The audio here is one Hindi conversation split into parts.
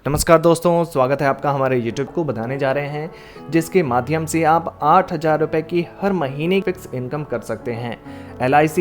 नमस्कार दोस्तों, स्वागत है आपका हमारे YouTube को बताने जा रहे हैं जिसके माध्यम से आप 8,000 रुपये की हर महीने फिक्स इनकम कर सकते हैं। LIC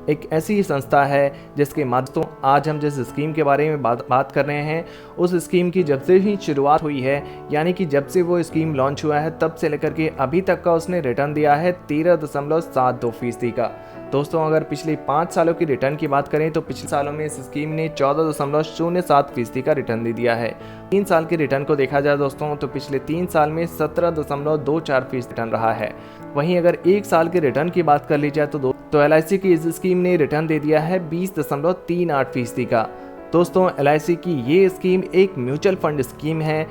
एक ऐसी संस्था है जिसके माध्यम आज हम जिस स्कीम के बारे में बात कर रहे हैं, उस स्कीम की जब से ही शुरुआत हुई है, यानी कि जब से वो स्कीम लॉन्च हुआ है तब से लेकर के अभी तक का उसने रिटर्न दिया है 13.72% का। दोस्तों, अगर पिछले 5 सालों की रिटर्न की बात करें तो पिछले सालों में इस स्कीम ने 14.07% का रिटर्न दे दिया है। 3 साल के रिटर्न को देखा जाए दोस्तों तो पिछले 3 साल में 17.24% रिटर्न रहा है। वहीं अगर 1 साल के रिटर्न की बात कर ली जाए तो LIC की इस स्कीम ने रिटर्न दे दिया है 20.38% का। दोस्तों, LIC की ये स्कीम एक म्यूचुअल फंड स्कीम है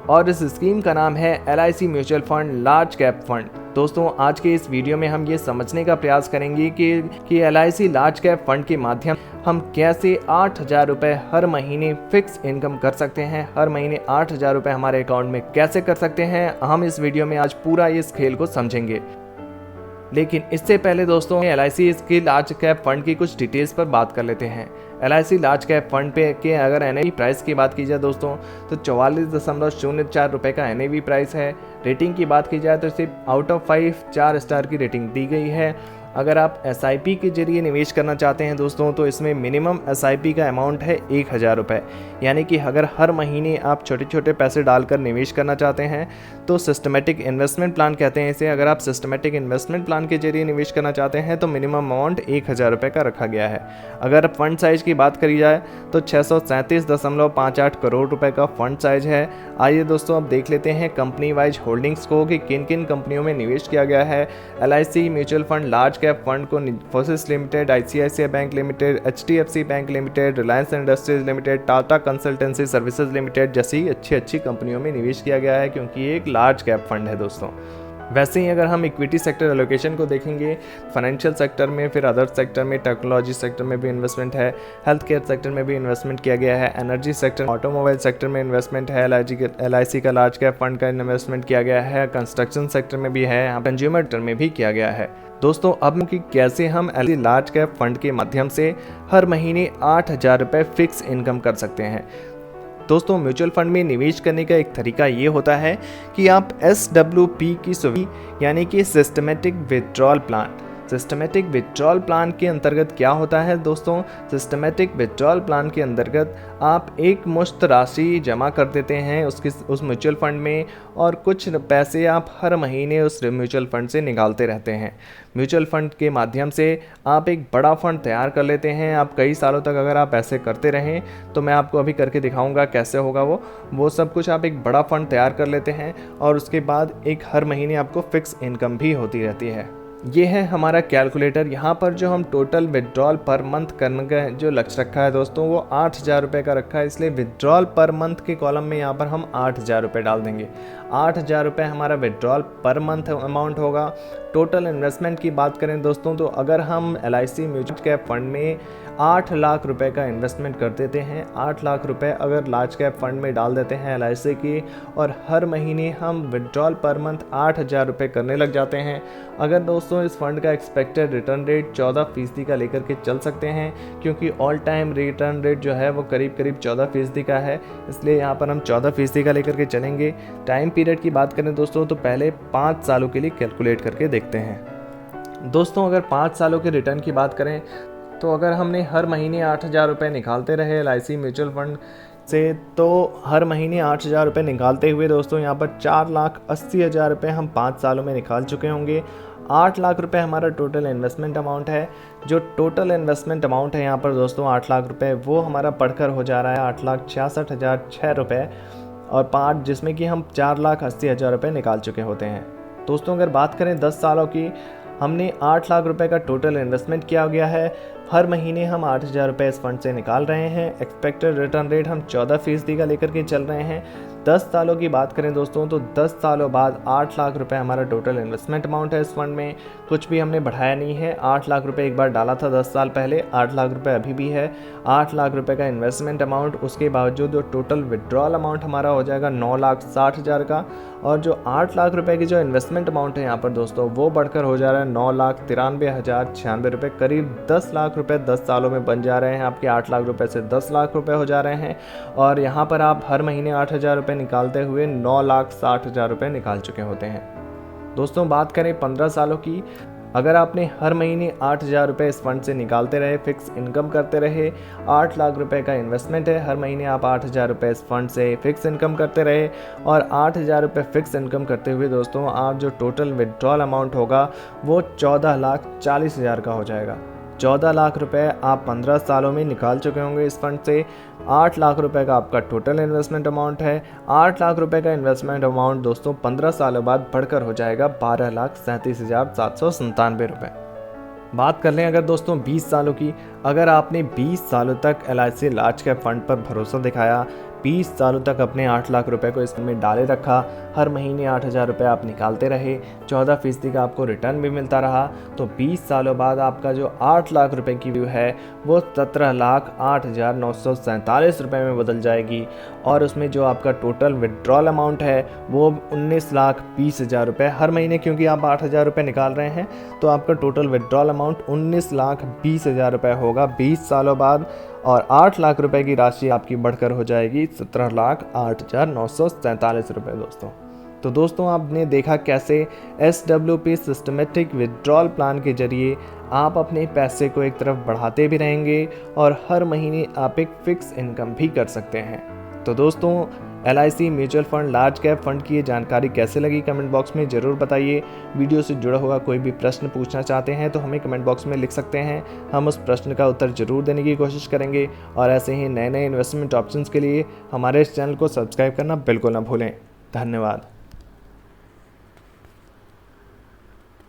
और इस स्कीम का नाम है LIC mutual fund large cap fund. दोस्तों, आज के इस वीडियो में हम ये समझने का प्रयास करेंगे कि LIC लार्ज कैप फंड के माध्यम हम कैसे 8,000 रुपये हर महीने फिक्स इनकम कर सकते हैं। हर महीने 8,000 रुपये हमारे अकाउंट में कैसे कर सकते हैं, हम इस वीडियो में आज पूरा इस खेल को समझेंगे। लेकिन इससे पहले दोस्तों, LIC के लार्ज कैप फंड की कुछ डिटेल्स पर बात कर लेते हैं। LIC लार्ज कैप फंड पे के अगर NAV प्राइस की बात की जाए दोस्तों तो 44.04 रुपये का NAV प्राइस है। रेटिंग की बात की जाए तो सिर्फ आउट ऑफ 5 4 स्टार की रेटिंग दी गई है। अगर आप SIP के जरिए निवेश करना चाहते हैं दोस्तों तो इसमें मिनिमम SIP का अमाउंट है 1,000 रुपये, यानी कि अगर हर महीने आप छोटे छोटे पैसे डालकर निवेश करना चाहते हैं तो सिस्टमेटिक इन्वेस्टमेंट प्लान कहते हैं इसे। अगर आप सिस्टमेटिक इन्वेस्टमेंट प्लान के जरिए निवेश करना चाहते हैं तो मिनिमम अमाउंट 1,000 रुपये का रखा गया है। अगर फंड साइज की बात करी जाए तो 637.58 करोड़ रुपए का फंड साइज है। आइए दोस्तों, अब देख लेते हैं कंपनी वाइज होल्डिंग्स को कि किन किन कंपनियों में निवेश किया गया है। LIC mutual fund large cap fund को Infosys limited, ICICI bank limited, HDFC bank limited, Reliance industries limited, Tata consultancy services limited जैसी अच्छी कंपनियों में निवेश किया गया है, क्योंकि ये एक लार्ज कैप फंड है दोस्तों। वैसे ही अगर हम इक्विटी सेक्टर एलोकेशन को देखेंगे, फाइनेंशियल सेक्टर में, फिर अदर सेक्टर में, टेक्नोलॉजी सेक्टर में भी इन्वेस्टमेंट है, हेल्थ केयर सेक्टर में भी इन्वेस्टमेंट किया गया है, एनर्जी सेक्टर, ऑटोमोबाइल सेक्टर में इन्वेस्टमेंट है, LIC का लार्ज कैप फंड का इन्वेस्टमेंट किया गया है, कंस्ट्रक्शन सेक्टर में भी है, कंज्यूमर सेक्टर में भी किया गया है। दोस्तों, अब कि कैसे हम LIC लार्ज कैप फंड के माध्यम से हर महीने 8,000 रुपये फिक्स इनकम कर सकते हैं। दोस्तों, म्यूचुअल फंड में निवेश करने का एक तरीका ये होता है कि आप SWP की सुविधा यानी कि सिस्टमेटिक विथड्रॉल प्लान के अंतर्गत क्या होता है दोस्तों, सिस्टमेटिक विथड्रॉल प्लान के अंतर्गत आप एक मुश्त राशि जमा कर देते हैं उस म्यूचुअल फंड में और कुछ पैसे आप हर महीने उस म्यूचुअल फंड से निकालते रहते हैं। म्यूचुअल फंड के माध्यम से आप एक बड़ा फंड तैयार कर लेते हैं। आप कई सालों तक अगर आप ऐसे करते रहें तो मैं आपको अभी करके दिखाऊंगा कैसे होगा वो सब कुछ। आप एक बड़ा फंड तैयार कर लेते हैं और उसके बाद एक हर महीने आपको फिक्स इनकम भी होती रहती है। ये है हमारा कैलकुलेटर। यहाँ पर जो हम टोटल विड्रॉल पर मंथ करने का जो लक्ष्य रखा है दोस्तों वो 8,000 रुपये का रखा है, इसलिए विड्रॉल पर मंथ के कॉलम में यहाँ पर हम 8,000 रुपये डाल देंगे। 8,000 रुपये हमारा विड्रॉल पर मंथ अमाउंट होगा। टोटल इन्वेस्टमेंट की बात करें दोस्तों तो अगर हम LIC म्यूचुअल कैप फंड में 8 लाख रुपए का इन्वेस्टमेंट कर देते हैं, 8 लाख रुपए अगर लार्ज कैप फंड में डाल देते हैं LIC की, और हर महीने हम विड्रॉल पर मंथ 8,000 रुपये करने लग जाते हैं। अगर दोस्तों इस फंड का एक्सपेक्टेड रिटर्न रेट 14% का लेकर के चल सकते हैं, क्योंकि ऑल टाइम रिटर्न रेट जो है वो करीब 14% का है, इसलिए यहाँ पर हम 14% का लेकर के चलेंगे। टाइम पीरियड की बात करें दोस्तों तो पहले 5 सालों के लिए कैलकुलेट करके देखते हैं। दोस्तों, अगर 5 सालों के रिटर्न की बात करें तो अगर हमने हर महीने 8,000 रुपये निकालते रहे LIC म्यूचुअल फंड से, तो हर महीने 8,000 रुपये निकालते हुए दोस्तों यहाँ पर 4,80,000 रुपये हम 5 सालों में निकाल चुके होंगे। 8 लाख रुपये हमारा टोटल इन्वेस्टमेंट अमाउंट है। जो टोटल इन्वेस्टमेंट अमाउंट है यहाँ पर दोस्तों 8 लाख रुपये, वो हमारा बढ़कर हो जा रहा है 8,66,006 रुपये और 5, जिसमें कि हम 4,80,000 रुपये निकाल चुके होते हैं। दोस्तों, अगर बात करें 10 सालों की, हमने 8 लाख रुपए का टोटल इन्वेस्टमेंट किया गया है। हर महीने हम 8,000 रुपये इस फंड से निकाल रहे हैं। एक्सपेक्टेड रिटर्न रेट हम 14% का लेकर के चल रहे हैं। 10 सालों की बात करें दोस्तों तो 10 सालों बाद 8 लाख रुपए हमारा टोटल इन्वेस्टमेंट अमाउंट है इस फंड में। कुछ भी हमने बढ़ाया नहीं है। 8 लाख रुपए एक बार डाला था 10 साल पहले, 8 लाख रुपए अभी भी है। 8 लाख रुपए का इन्वेस्टमेंट अमाउंट, उसके बावजूद जो टोटल विड्रॉल अमाउंट हमारा हो जाएगा 9,60,000 का, और जो 8 लाख रुपए की जो इन्वेस्टमेंट अमाउंट है यहाँ पर दोस्तों वो बढ़कर हो जा रहा है 9,93,096 रुपये, करीब 10 लाख रुपए 10 सालों में बन जा रहे हैं। आपके 8 लाख रुपए से 10 लाख रुपए हो जा रहे हैं और यहाँ पर आप हर महीने 8,000 रुपये निकालते हुए 9,60,000 रुपये निकाल चुके होते हैं। दोस्तों बात करें 15 सालों की, अगर आपने हर महीने 8,000 रुपये इस फंड से निकालते रहे, फिक्स इनकम करते रहे, 8 लाख रुपए का इन्वेस्टमेंट है, हर महीने आप 8,000 रुपये इस फंड से फिक्स इनकम करते रहे और 8,000 रुपये फिक्स इनकम करते हुए दोस्तों आप जो टोटल विड्रॉल अमाउंट होगा वो 14,40,000 का हो जाएगा। 14 लाख रुपए आप 15 सालों में निकाल चुके होंगे इस फंड से। 8 लाख रुपए का आपका टोटल इन्वेस्टमेंट अमाउंट है। 8 लाख रुपए का इन्वेस्टमेंट अमाउंट दोस्तों 15 सालों बाद बढ़कर हो जाएगा 12,37,797 रुपये। बात कर लें अगर दोस्तों 20 सालों की, अगर आपने 20 सालों तक LIC लार्ज कैप फंड पर भरोसा दिखाया, 20 सालों तक अपने 8 लाख रुपए को इसमें डाले रखा, हर महीने 8,000 रुपये आप निकालते रहे, 14% का आपको रिटर्न भी मिलता रहा, तो 20 सालों बाद आपका जो 8 लाख रुपए की व्यू है वो 17,08,947 रुपये में बदल जाएगी और उसमें जो आपका टोटल विड्रॉल अमाउंट है वो 19,20,000 रुपये हर महीने, क्योंकि आप 8,000 रुपये निकाल रहे हैं तो आपका टोटल विड्रॉल अमाउंट 19,20,000 रुपये होगा 20 सालों बाद और 8 लाख रुपए की राशि आपकी बढ़कर हो जाएगी 17,08,947 रुपये दोस्तों। तो दोस्तों आपने देखा कैसे SWP सिस्टमेटिक विड्रॉल प्लान के जरिए आप अपने पैसे को एक तरफ बढ़ाते भी रहेंगे और हर महीने आप एक फिक्स इनकम भी कर सकते हैं। तो दोस्तों LIC mutual fund large cap fund की ये जानकारी कैसे लगी कमेंट बॉक्स में ज़रूर बताइए। वीडियो से जुड़ा हुआ कोई भी प्रश्न पूछना चाहते हैं तो हमें कमेंट बॉक्स में लिख सकते हैं, हम उस प्रश्न का उत्तर ज़रूर देने की कोशिश करेंगे। और ऐसे ही नए नए इन्वेस्टमेंट ऑप्शंस के लिए हमारे इस चैनल को सब्सक्राइब करना बिल्कुल ना भूलें। धन्यवाद।